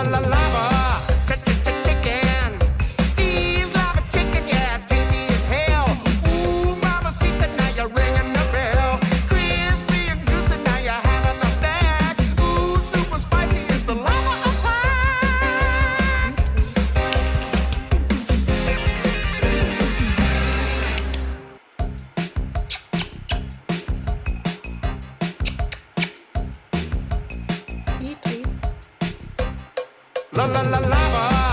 la lava, chicken. Steve's lava chicken, yeah, it's tasty as hell. Ooh, mamacita, now you're ringing the bell. Crispy and juicy, now you're having a snack. Ooh, super spicy, it's a lava attack. Pitry. La la la lava.